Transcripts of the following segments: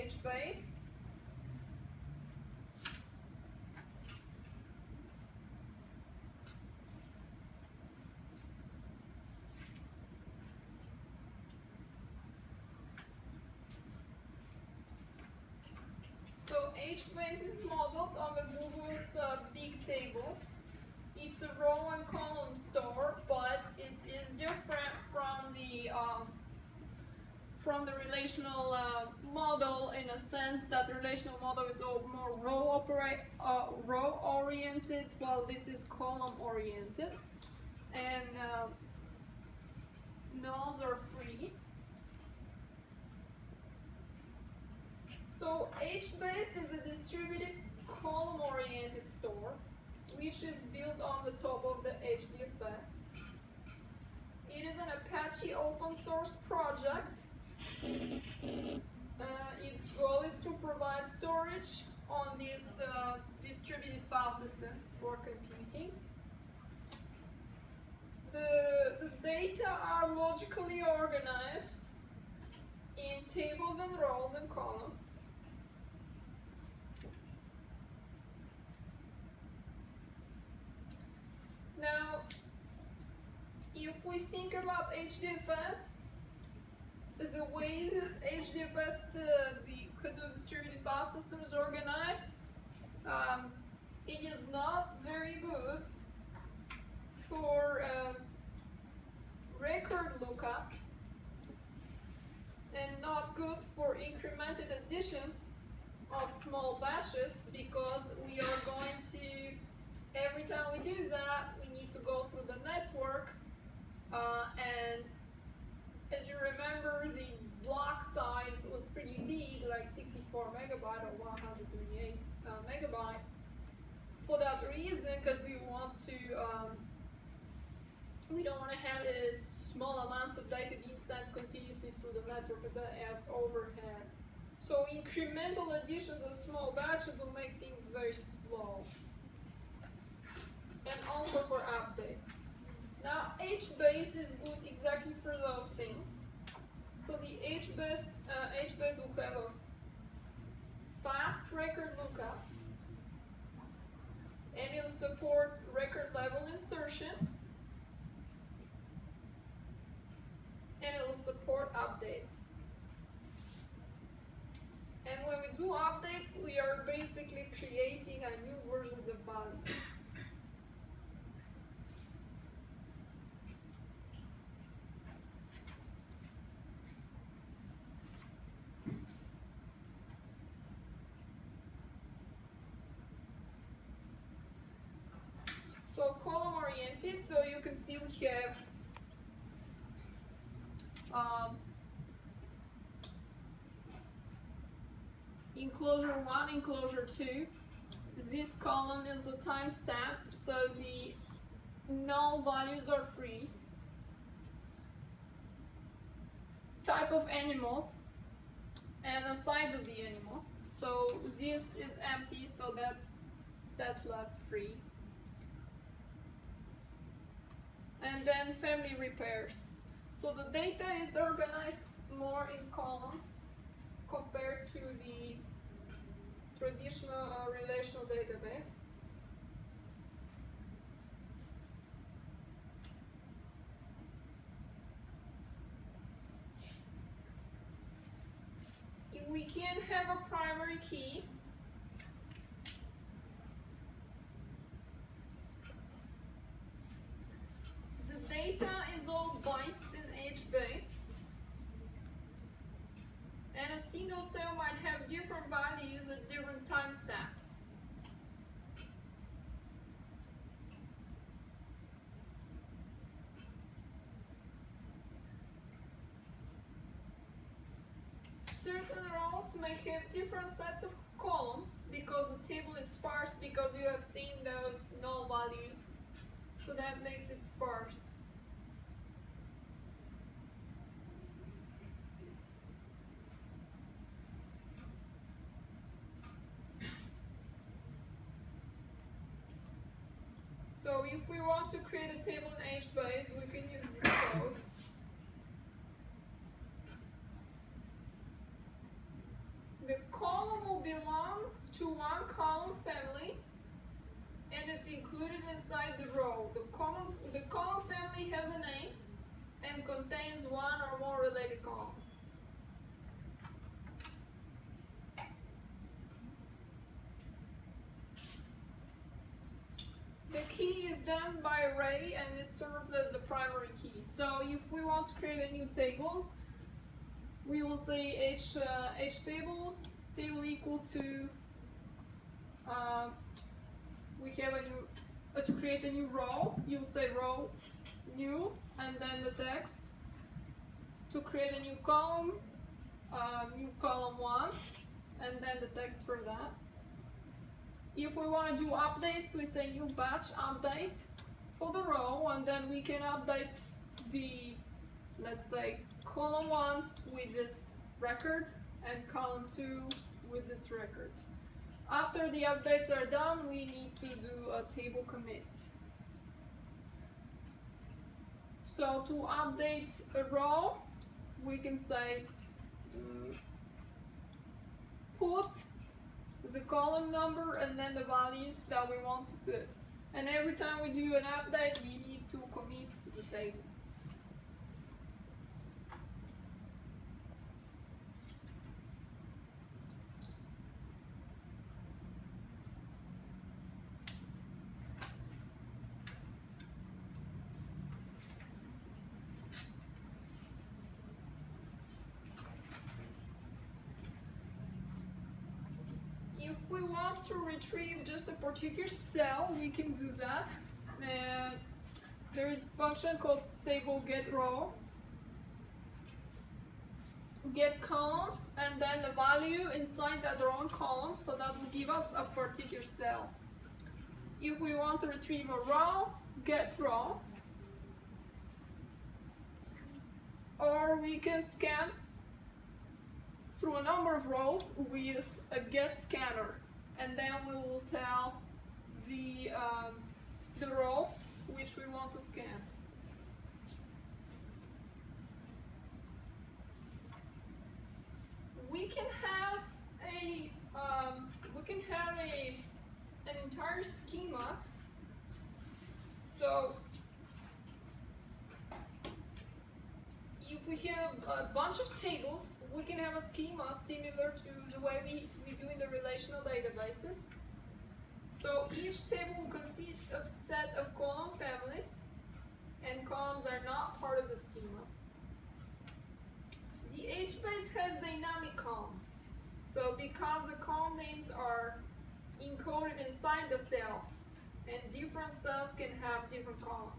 HBase. So HBase is modeled on the Google's big table. It's a row and column store, but it is different from the relational model in a sense that the relational model is more row oriented, while this is column oriented, and nulls are free. So HBase is a distributed column-oriented store, which is built on the top of the HDFS. It is an Apache open source project. Its goal is to provide storage on this distributed file system for computing. The data are logically organized in tables and rows and columns. Now, if we think about HDFS, the way this HDFS, the Hadoop distributed file system is organized, it is not very good for record lookup and not good for incremented addition of small batches, because we are going to, every time we do that, we need to go through the network, and as you remember, the block size was pretty big, like 64 megabyte or 128 megabyte. For that reason, because we want to, we don't want to have small amounts of data being sent continuously through the network, because that adds overhead. So incremental additions of small batches will make things very slow. And also for updates. Now HBase is good exactly for those things. So the HBase will have a fast record lookup, and it will support record level insertion, and it will support updates. And when we do updates, we are basically creating a new versions of values. So column oriented, so you can still have enclosure 1, enclosure 2. This column is a timestamp, so the null values are free. Type of animal and the size of the animal. So this is empty, so that's left free. And then family repairs. So the data is organized more in columns compared to the traditional relational database. If we can have a primary key, the data is all bytes in HBase, and a single cell might have different values at different timestamps. Certain rows may have different sets of columns because the table is sparse, because you have seen those null values, so that makes it sparse. So if we want to create a table in HBase, we can use this code. The and it's included inside the row. The column family has a name and contains one or more related columns. The key is done by array and it serves as the primary key. So if we want to create a new table, we will say h table equal to we have a new to create a new row. You'll say row new and then the text. To create a new column 1 and then the text for that. If we want to do updates, we say new batch update for the row, and then we can update the, let's say, column 1 with this record and column 2 with this record. After the updates are done, we need to do a table commit. So to update a row, we can say put the column number and then the values that we want to put. And every time we do an update, we need to commit the table. If we want to retrieve just a particular cell, we can do that. And there is a function called table get row, get column, and then the value inside that row and column, so that will give us a particular cell. If we want to retrieve a row, get row, or we can scan through a number of rows with a get scanner, and then we will tell the rows which we want to scan. We can have an entire schema. So if we have a bunch of tables, we can have a schema similar to the way we do in the relational databases. So each table consists of a set of column families, and columns are not part of the schema. The HBase has dynamic columns. So because the column names are encoded inside the cells, and different cells can have different columns.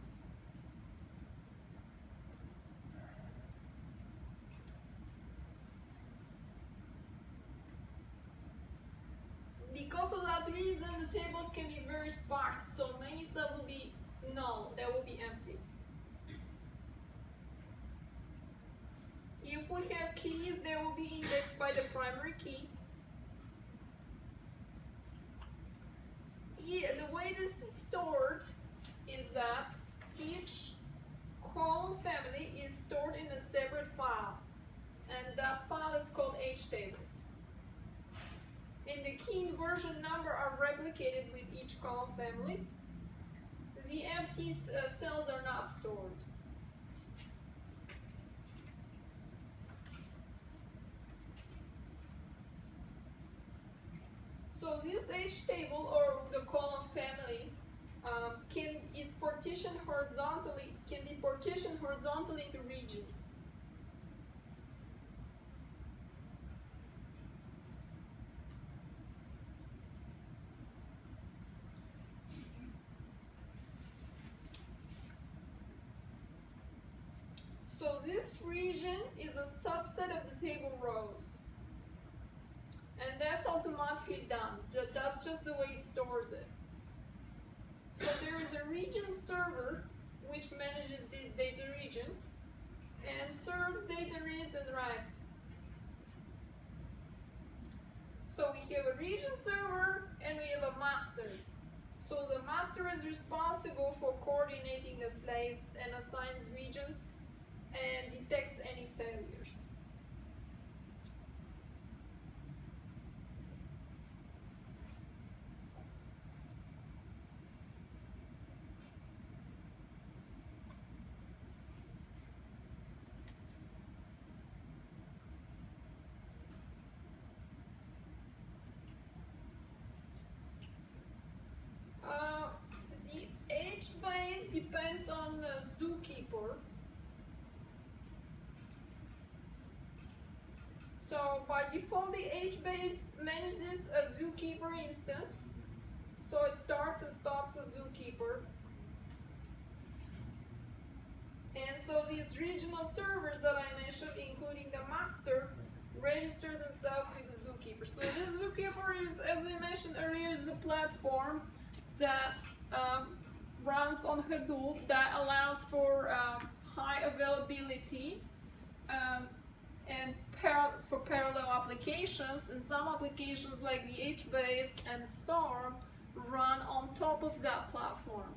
Because of that reason, the tables can be very sparse, so many cells will be null, they will be empty. If we have keys, they will be indexed by the primary key. The way this is stored is that each column family is stored in a separate file, and that file is called htables. And the key and version number are replicated with each column family. The empty cells are not stored. So this htable, or the column family, can be partitioned horizontally to regions. So this region is a subset of the table rows. And that's automatically done. That's just the way it stores it. So there is a region server which manages these data regions and serves data reads and writes. So we have a region server and we have a master. So the master is responsible for coordinating the slaves and assigns regions and detects any failures. it depends on Zookeeper. So by default, the HBase manages a Zookeeper instance. So it starts and stops a Zookeeper. And so these regional servers that I mentioned, including the master, register themselves with the Zookeeper. So this Zookeeper is, as we mentioned earlier, is a platform that runs on Hadoop that allows for high availability and for parallel applications. And some applications like the HBase and Storm run on top of that platform.